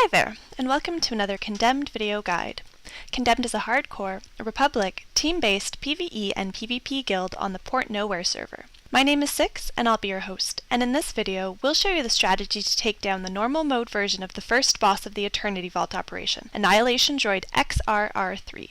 Hi there, and welcome to another Condemned video guide. Condemned is a hardcore, Republic, team-based PvE and PvP guild on the Port Nowhere server. My name is Six, and I'll be your host, and in this video, we'll show you the strategy to take down the normal mode version of the first boss of the Eternity Vault operation, Annihilation Droid XRR3.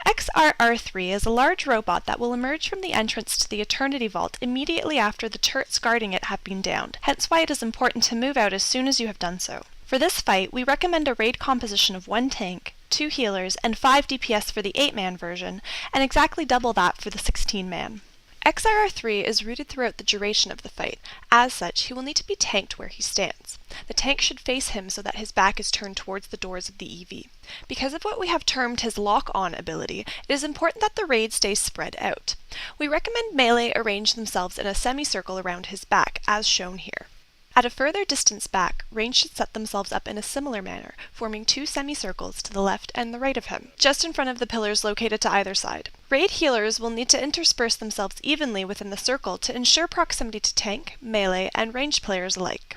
XRR3 is a large robot that will emerge from the entrance to the Eternity Vault immediately after the turrets guarding it have been downed, hence why it is important to move out as soon as you have done so. For this fight, we recommend a raid composition of 1 tank, 2 healers, and 5 DPS for the 8-man version, and exactly double that for the 16-man. XRR3 is rooted throughout the duration of the fight. As such, he will need to be tanked where he stands. The tank should face him so that his back is turned towards the doors of the EV. Because of what we have termed his lock-on ability, it is important that the raid stays spread out. We recommend melee arrange themselves in a semicircle around his back, as shown here. At a further distance back, range should set themselves up in a similar manner, forming 2 semicircles to the left and the right of him, just in front of the pillars located to either side. Raid healers will need to intersperse themselves evenly within the circle to ensure proximity to tank, melee, and ranged players alike.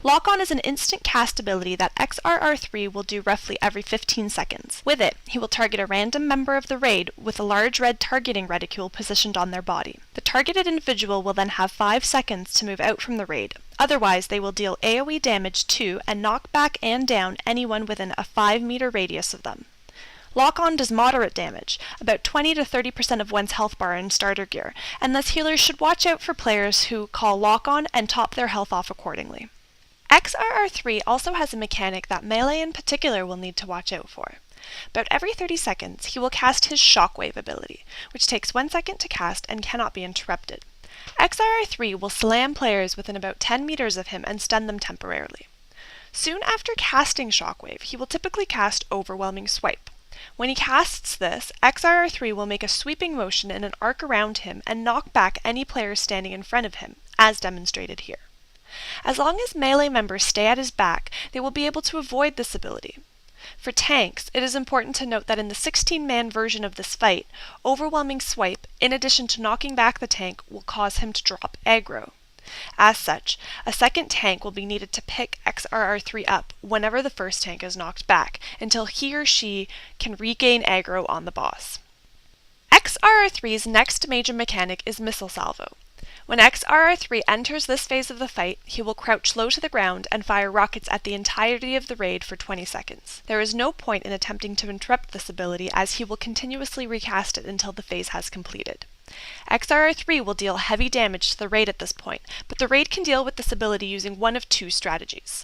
Lock-on is an instant cast ability that XRR3 will do roughly every 15 seconds. With it, he will target a random member of the raid with a large red targeting reticule positioned on their body. The targeted individual will then have 5 seconds to move out from the raid. Otherwise, they will deal AoE damage to and knock back and down anyone within a 5-meter radius of them. Lock-on does moderate damage, about 20 to 30% of one's health bar and starter gear, and thus healers should watch out for players who call lock-on and top their health off accordingly. XRR3 also has a mechanic that melee in particular will need to watch out for. About every 30 seconds, he will cast his Shockwave ability, which takes 1 second to cast and cannot be interrupted. XRR3 will slam players within about 10 meters of him and stun them temporarily. Soon after casting Shockwave, he will typically cast Overwhelming Swipe. When he casts this, XRR3 will make a sweeping motion in an arc around him and knock back any players standing in front of him, as demonstrated here. As long as melee members stay at his back, they will be able to avoid this ability. For tanks, it is important to note that in the 16-man version of this fight, Overwhelming Swipe, in addition to knocking back the tank, will cause him to drop aggro. As such, a second tank will be needed to pick XRR3 up whenever the first tank is knocked back, until he or she can regain aggro on the boss. XRR3's next major mechanic is Missile Salvo. When XRR3 enters this phase of the fight, he will crouch low to the ground and fire rockets at the entirety of the raid for 20 seconds. There is no point in attempting to interrupt this ability, as he will continuously recast it until the phase has completed. XRR3 will deal heavy damage to the raid at this point, but the raid can deal with this ability using one of 2 strategies.